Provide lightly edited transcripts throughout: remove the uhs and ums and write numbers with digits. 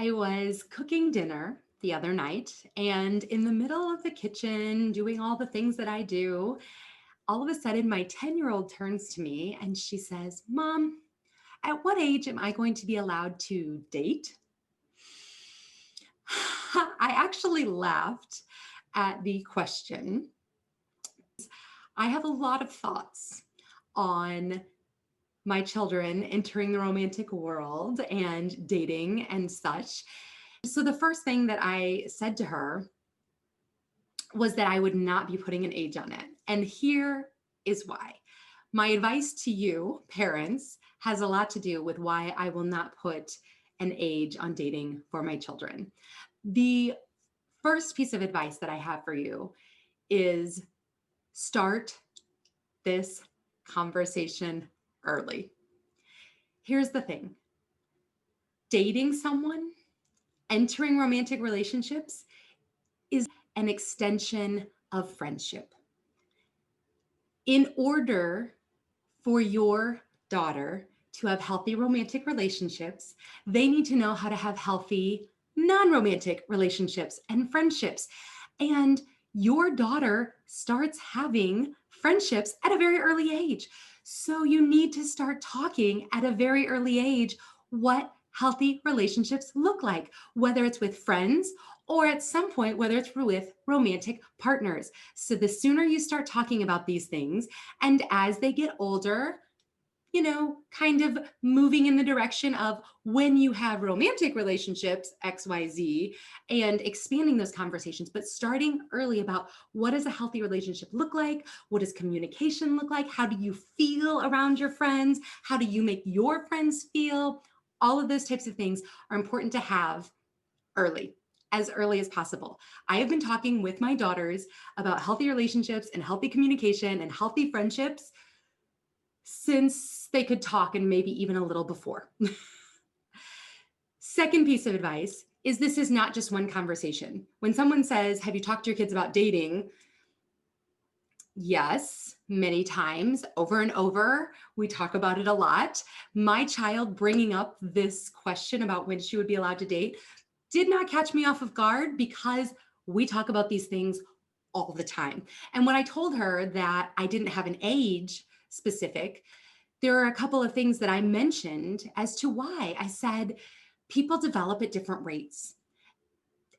I was cooking dinner the other night, and in the middle of the kitchen, doing all the things that I do, all of a sudden my 10-year-old turns to me and she says, "Mom, at what age am I going to be allowed to date?" I actually laughed at the question. I have a lot of thoughts on my children entering the romantic world and dating and such. So the first thing that I said to her was that I would not be putting an age on it. And here is why. My advice to you, parents, has a lot to do with why I will not put an age on dating for my children. The first piece of advice that I have for you is start this conversation early. Here's the thing. Dating someone, entering romantic relationships is an extension of friendship. In order for your daughter to have healthy romantic relationships, they need to know how to have healthy non-romantic relationships and friendships. And your daughter starts having friendships at a very early age. So you need to start talking at a very early age what healthy relationships look like, whether it's with friends or at some point, whether it's with romantic partners. So the sooner you start talking about these things, and as they get older, kind of moving in the direction of when you have romantic relationships, XYZ, and expanding those conversations, but starting early about what does a healthy relationship look like? What does communication look like? How do you feel around your friends? How do you make your friends feel? All of those types of things are important to have early, as early as possible. I have been talking with my daughters about healthy relationships and healthy communication and healthy friendships since they could talk and maybe even a little before. Second piece of advice is this is not just one conversation. When someone says, "Have you talked to your kids about dating?" Yes, many times, over and over. We talk about it a lot. My child bringing up this question about when she would be allowed to date did not catch me off of guard because we talk about these things all the time. And when I told her that I didn't have an age specific, there are a couple of things that I mentioned as to why. I said, people develop at different rates.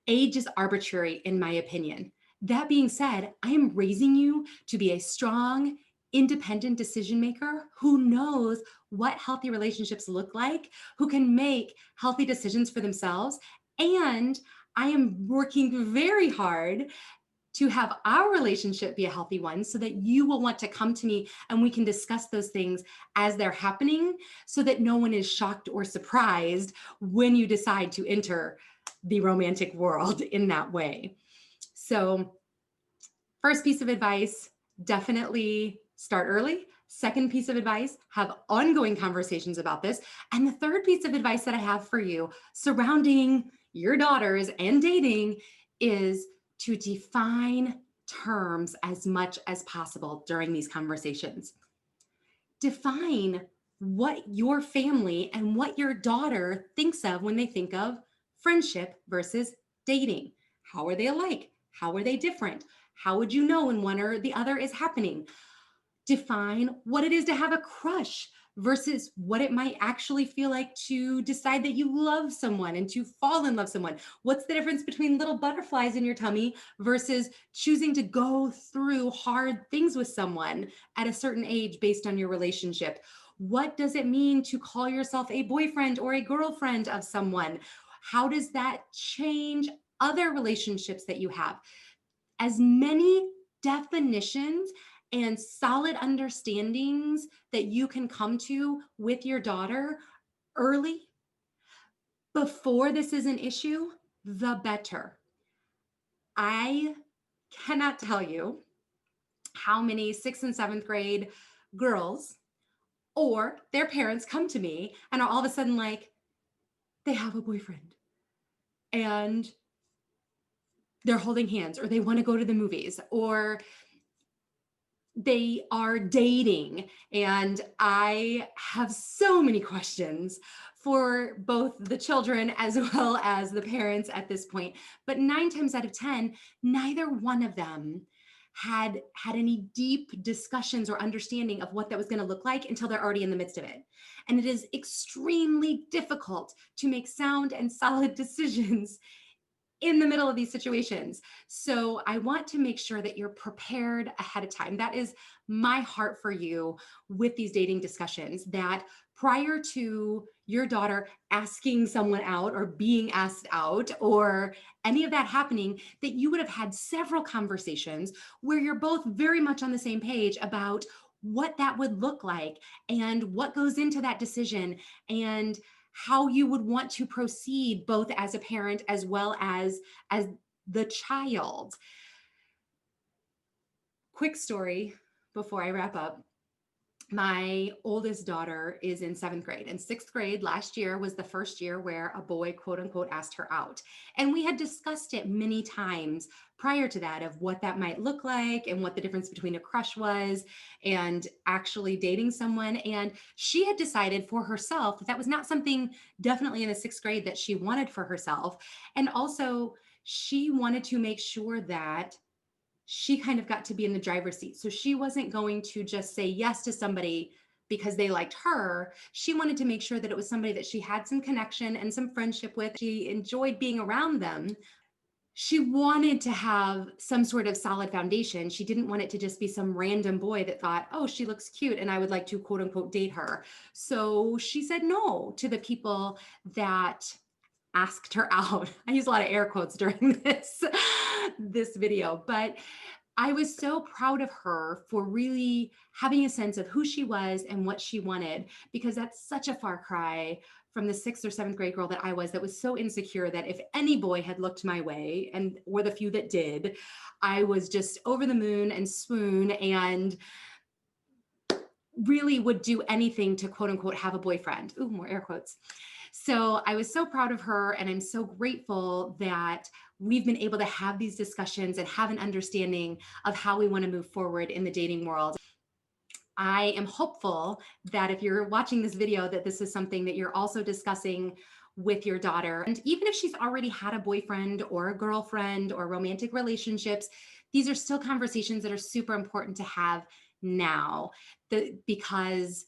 Age is arbitrary, in my opinion. That being said, I am raising you to be a strong, independent decision maker who knows what healthy relationships look like, who can make healthy decisions for themselves. And I am working very hard to have our relationship be a healthy one so that you will want to come to me and we can discuss those things as they're happening so that no one is shocked or surprised when you decide to enter the romantic world in that way. So, first piece of advice, definitely start early. Second piece of advice, have ongoing conversations about this. And the third piece of advice that I have for you surrounding your daughters and dating is to define terms as much as possible during these conversations. Define what your family and what your daughter thinks of when they think of friendship versus dating. How are they alike? How are they different? How would you know when one or the other is happening? Define what it is to have a crush versus what it might actually feel like to decide that you love someone and to fall in love with someone. What's the difference between little butterflies in your tummy versus choosing to go through hard things with someone at a certain age based on your relationship? What does it mean to call yourself a boyfriend or a girlfriend of someone? How does that change other relationships that you have? As many definitions and solid understandings that you can come to with your daughter early before this is an issue, the better. I cannot tell you how many 6th and 7th grade girls or their parents come to me and are all of a sudden like, they have a boyfriend and they're holding hands, or they want to go to the movies, or they are dating. And I have so many questions for both the children as well as the parents at this point. But 9 times out of 10, neither one of them had any deep discussions or understanding of what that was going to look like until they're already in the midst of it. And it is extremely difficult to make sound and solid decisions in the middle of these situations. So I want to make sure that you're prepared ahead of time. That is my heart for you with these dating discussions, that prior to your daughter asking someone out or being asked out or any of that happening, that you would have had several conversations where you're both very much on the same page about what that would look like and what goes into that decision and how you would want to proceed both as a parent as well as the child. Quick story before I wrap up. My oldest daughter is in 7th grade, and 6th grade last year was the first year where a boy, quote unquote, asked her out. And we had discussed it many times prior to that of what that might look like and what the difference between a crush was and actually dating someone. And she had decided for herself that that was not something definitely in the 6th grade that she wanted for herself. And also she wanted to make sure that she kind of got to be in the driver's seat. So she wasn't going to just say yes to somebody because they liked her. She wanted to make sure that it was somebody that she had some connection and some friendship with. She enjoyed being around them. She wanted to have some sort of solid foundation. She didn't want it to just be some random boy that thought, oh, she looks cute and I would like to, quote unquote, date her. So she said no to the people that asked her out. I use a lot of air quotes during this video, but I was so proud of her for really having a sense of who she was and what she wanted, because that's such a far cry from the 6th or 7th grade girl that I was, that was so insecure that if any boy had looked my way, and were the few that did, I was just over the moon and swoon and really would do anything to, quote unquote, have a boyfriend. Ooh, more air quotes. So I was so proud of her, and I'm so grateful that we've been able to have these discussions and have an understanding of how we want to move forward in the dating world. I am hopeful that if you're watching this video, that this is something that you're also discussing with your daughter. And even if she's already had a boyfriend or a girlfriend or romantic relationships, these are still conversations that are super important to have now, because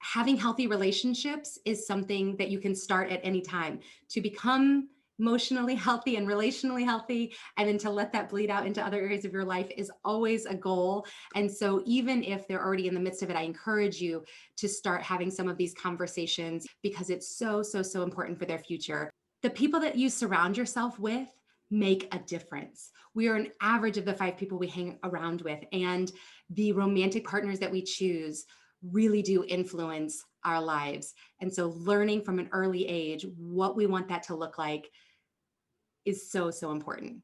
having healthy relationships is something that you can start at any time. To become emotionally healthy and relationally healthy, and then to let that bleed out into other areas of your life, is always a goal. And so even if they're already in the midst of it, I encourage you to start having some of these conversations, because it's so, so, so important for their future. The people that you surround yourself with make a difference. We are an average of the 5 people we hang around with, and the romantic partners that we choose really do influence our lives. And so learning from an early age what we want that to look like is so, so important.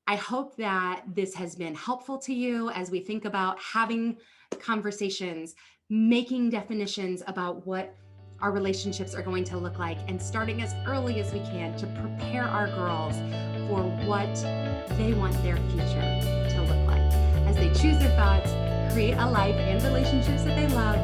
I hope that this has been helpful to you as we think about having conversations, making definitions about what our relationships are going to look like, and starting as early as we can to prepare our girls for what they want their future to look like as they choose their thoughts, create a life and relationships that they love,